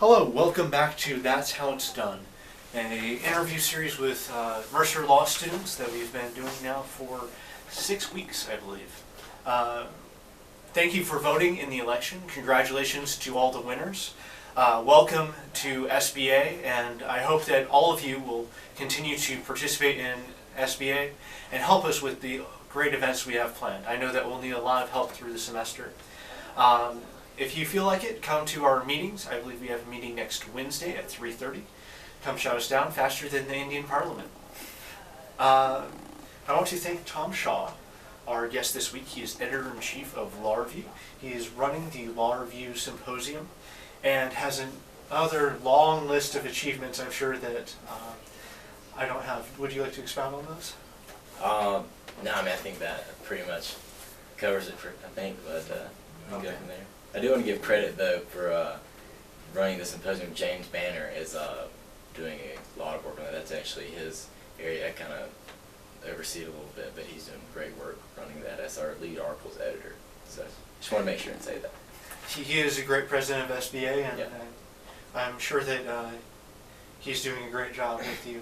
Hello, welcome back to That's How It's Done, an interview series with Mercer Law students that we've been doing now for 6 weeks, I believe. Thank you for voting in the election. Congratulations to all the winners. Welcome to SBA, and I hope that all of you will continue to participate in SBA and help us with the great events we have planned. I know that we'll need a lot of help through the semester. If you feel like it, come to our meetings. I believe we have a meeting next Wednesday at 3:30. Come shout us down faster than the Indian Parliament. I want to thank Tom Shaw, our guest this week. He is editor-in-chief of Law Review. He is running the Law Review Symposium and has another long list of achievements I'm sure that I don't have. Would you like to expound on those? No, I mean, I think that pretty much covers it, but we can go from there. I do want to give credit, though, for running the symposium. James Banner is doing a lot of work on that. That's actually his area. I kind of oversee it a little bit, but he's doing great work running that as our lead articles editor. So just want to make sure and say that. He is a great president of SBA, and yeah. I'm sure that he's doing a great job with you.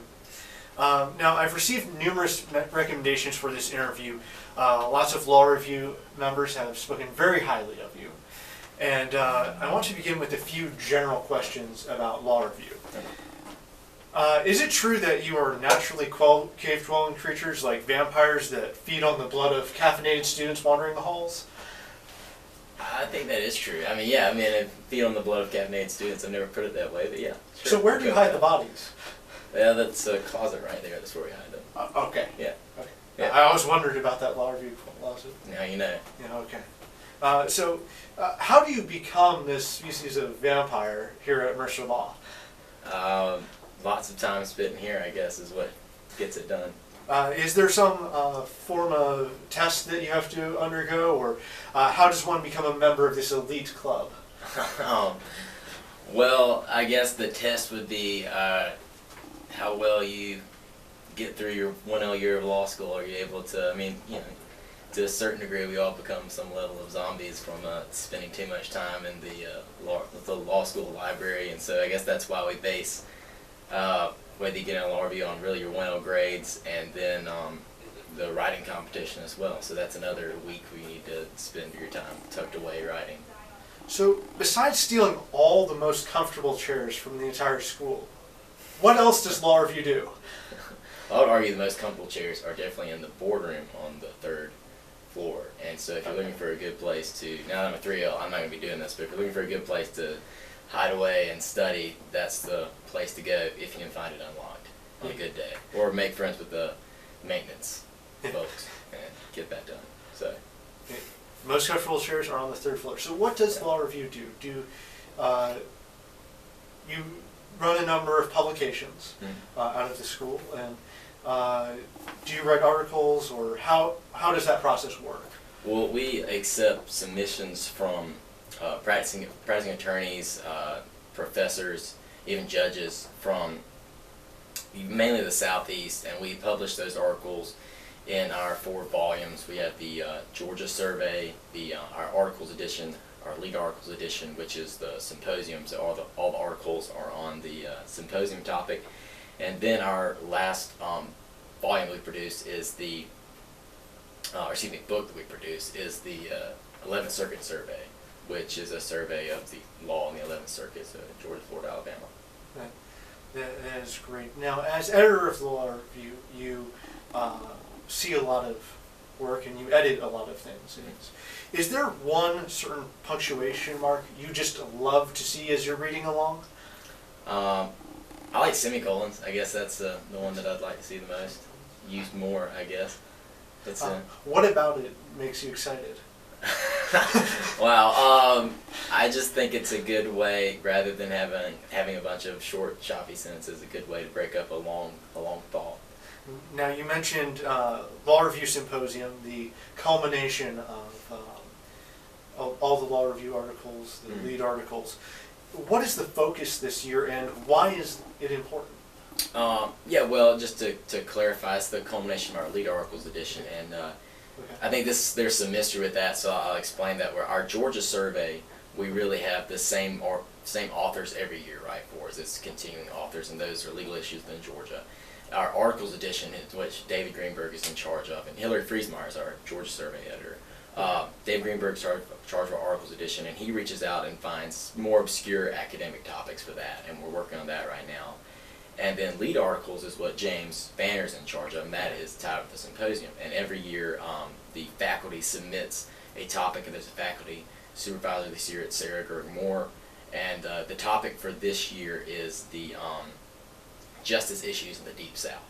Now, I've received numerous recommendations for this interview. Lots of Law Review members have spoken very highly of you. And I want to begin with a few general questions about Law Review. Is it true that you are naturally cave-dwelling creatures like vampires that feed on the blood of caffeinated students wandering the halls? I think that is true. I mean, I feed on the blood of caffeinated students. I've never put it that way, but yeah. Sure. So where do you hide the bodies? Yeah, that's a closet right there. That's where we hide them. Okay. Yeah. Okay. Yeah. I always wondered about that Law Review closet. Now you know. Yeah, okay. So how do you become this species of vampire here at Mercer Law? Lots of time spent here, I guess, is what gets it done. Is there some form of test that you have to undergo, or how does one become a member of this elite club? Well, I guess the test would be how well you get through your 1L year of law school. Are you able to, to a certain degree, we all become some level of zombies from spending too much time in the law school library, and so I guess that's why we base whether you get in a law review on really your 1L grades and then the writing competition as well. So that's another week we need to spend your time tucked away writing. So besides stealing all the most comfortable chairs from the entire school, what else does Law Review do? I would argue the most comfortable chairs are definitely in the boardroom on the 3rd floor. And so if you're looking for a good place to, now that I'm a 3L, I'm not going to be doing this, but if you're looking for a good place to hide away and study, that's the place to go if you can find it unlocked on a good day. Or make friends with the maintenance folks and get that done. So, most comfortable chairs are on the 3rd floor. So what does Law Review do? Do you run a number of publications out of the school, and do you write articles, or how does that process work? Well, we accept submissions from practicing attorneys, professors, even judges from mainly the Southeast, and we publish those articles in our 4 volumes. We have the Georgia Survey, our articles edition, our lead articles edition, which is the symposium. So all the articles are on the symposium topic, and then our last volume we produce is book that we produce is the 11th Circuit Survey, which is a survey of the law in the 11th Circuit, so Georgia, Florida, Alabama. That is great. Now, as editor of the Law Review, you see a lot of work and you edit a lot of things. Is there one certain punctuation mark you just love to see as you're reading along? I like semicolons. I guess that's the one that I'd like to see the most. Used more, I guess. What about it makes you excited? Wow, I just think it's a good way, rather than having a bunch of short, choppy sentences, a good way to break up a long thought. Now, you mentioned Law Review Symposium, the culmination of all the Law Review articles, the lead articles. What is the focus this year, and why is it important? Yeah, well, just to clarify, it's the culmination of our lead articles edition, and I think there's some mystery with that, so I'll explain that. Where our Georgia survey, we really have the same same authors every year, right? For us, it's continuing authors, and those are legal issues in Georgia. Our articles edition, which David Greenberg is in charge of, and Hillary Friesmeyer is our Georgia survey editor. Dave Greenberg's charge of our articles edition, and he reaches out and finds more obscure academic topics for that, and we're working on that right now. And then lead articles is what James Banner's in charge of, and that is tied with the symposium. And every year, the faculty submits a topic, and there's a faculty supervisor this year at Sarah Gerg Moore, and the topic for this year is the justice issues in the Deep South.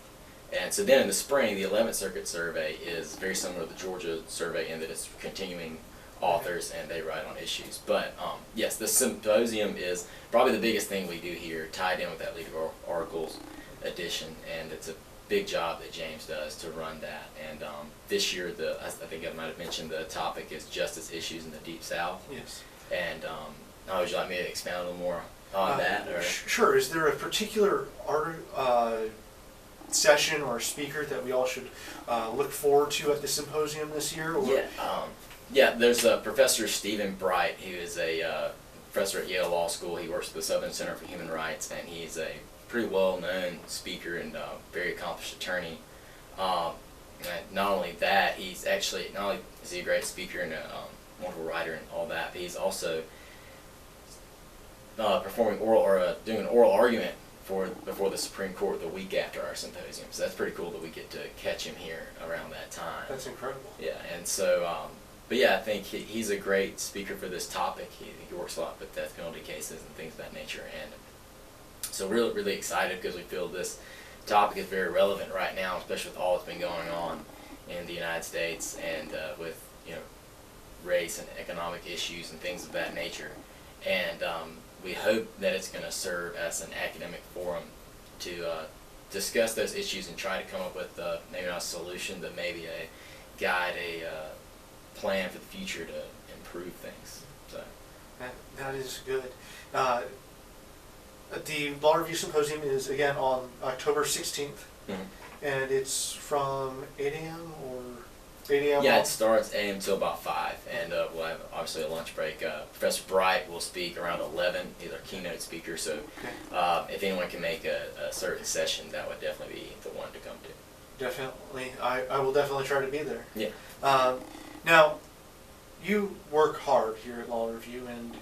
And so then in the spring, the 11th Circuit survey is very similar to the Georgia survey in that it's continuing authors and they write on issues. But yes, the symposium is probably the biggest thing we do here, tied in with that lead articles edition, and it's a big job that James does to run that. And this year, I think I might have mentioned the topic is justice issues in the Deep South. Yes. And would you like me to expound a little more on that? Or? Sure. Is there a particular session or speaker that we all should look forward to at the symposium this year? Or? Yeah, there's Professor Stephen Bright, who is a professor at Yale Law School. He works at the Southern Center for Human Rights, and he's a pretty well-known speaker and very accomplished attorney. Not only that, he's actually, not only is he a great speaker and a wonderful writer and all that, but he's also performing doing an oral argument before the Supreme Court the week after our symposium. So that's pretty cool that we get to catch him here around that time. That's incredible. Yeah, and so, but yeah, I think he's a great speaker for this topic. He works a lot with death penalty cases and things of that nature. And so we're really excited because we feel this topic is very relevant right now, especially with all that's been going on in the United States and with, race and economic issues and things of that nature. And we hope that it's going to serve as an academic forum to discuss those issues and try to come up with maybe not a solution, but maybe a guide, a plan for the future to improve things. So that is good. The Law Review Symposium is again on October 16th, and it's from 8 a.m. or 8 a.m. Yeah, it starts a.m. till about 5, and we'll have obviously a lunch break. Professor Bright will speak around 11. He's our keynote speaker, so if anyone can make a certain session, that would definitely be the one to come to. Definitely. I will definitely try to be there. Yeah. Now, you work hard here at Law Review, and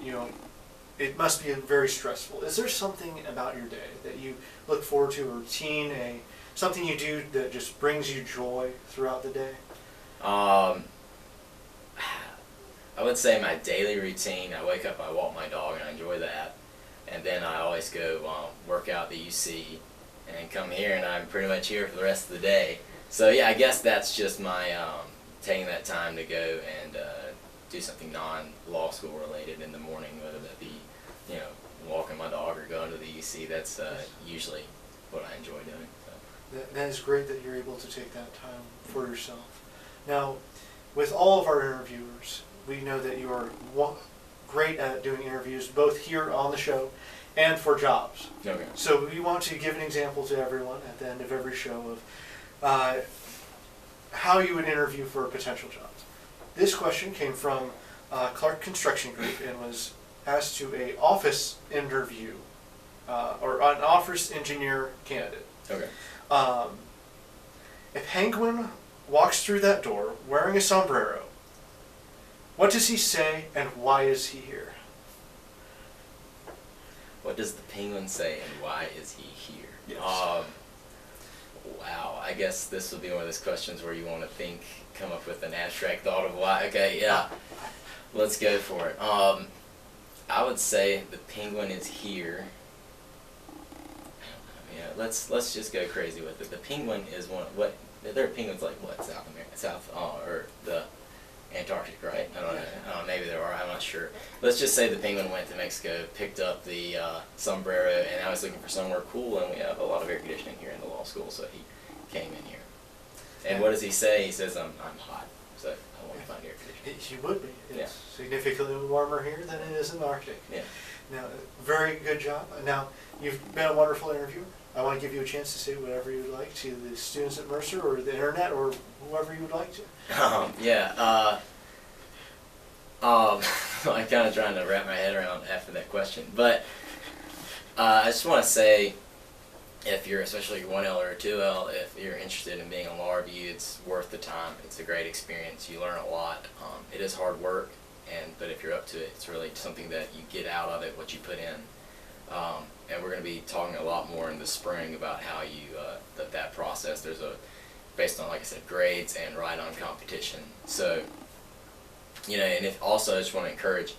it must be very stressful. Is there something about your day that you look forward to, a routine, something you do that just brings you joy throughout the day? I would say my daily routine, I wake up, I walk my dog, and I enjoy that. And then I always go work out at the UC and come here, and I'm pretty much here for the rest of the day. So yeah, I guess that's just my taking that time to go and do something non-law school related in the morning, whether that be, walking my dog or going to the UC. That's usually what I enjoy doing. So. That is great that you're able to take that time for yourself. Now, with all of our interviewers, we know that you are great at doing interviews, both here on the show and for jobs. Okay. So we want to give an example to everyone at the end of every show of how you would interview for potential jobs. This question came from Clark Construction Group and was asked to an office interview or an office engineer candidate. Okay. A penguin walks through that door wearing a sombrero. What does he say and why is he here? What does the penguin say and why is he here? Yes. Wow, I guess this will be one of those questions where you want to come up with an abstract thought of why. Okay, yeah, let's go for it. I would say the penguin is here. Yeah, let's just go crazy with it. The penguin is there are penguins like what, South America, or the Antarctic, right? I don't know. Maybe there are. I'm not sure. Let's just say the penguin went to Mexico, picked up the sombrero, and I was looking for somewhere cool, and we have a lot of air conditioning here in the law school, so he came in here. And what does he say? He says, I'm hot, so I want to find air conditioning. He would be. It's significantly warmer here than it is in the Arctic. Yeah. Now, very good job. Now, you've been a wonderful interviewer. I want to give you a chance to say whatever you would like to the students at Mercer or the internet or whoever you would like to. I'm kind of trying to wrap my head around after that question. But I just want to say, if you're, especially 1L or 2L, if you're interested in being on Law Review, it's worth the time. It's a great experience. You learn a lot. It is hard work, but if you're up to it, it's really something that you get out of it, what you put in. And we're going to be talking a lot more in the spring about how you that process. There's based on, like I said, grades and write-on competition. So, and if also I just want to encourage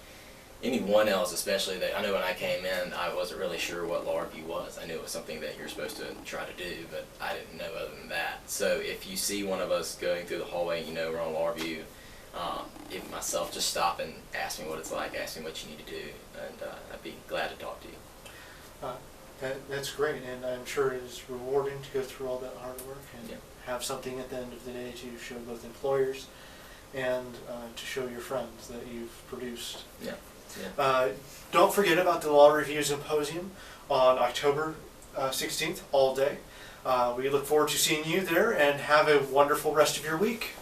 any 1Ls, especially, that I know when I came in, I wasn't really sure what Law Review was. I knew it was something that you're supposed to try to do, but I didn't know other than that. So if you see one of us going through the hallway, we're on Law Review, even myself, just stop and ask me what it's like, ask me what you need to do, and I'd be glad to talk to you. That's great, and I'm sure it is rewarding to go through all that hard work and have something at the end of the day to show both employers and to show your friends that you've produced. Yeah. Don't forget about the Law Review Symposium on October 16th, all day. We look forward to seeing you there, and have a wonderful rest of your week.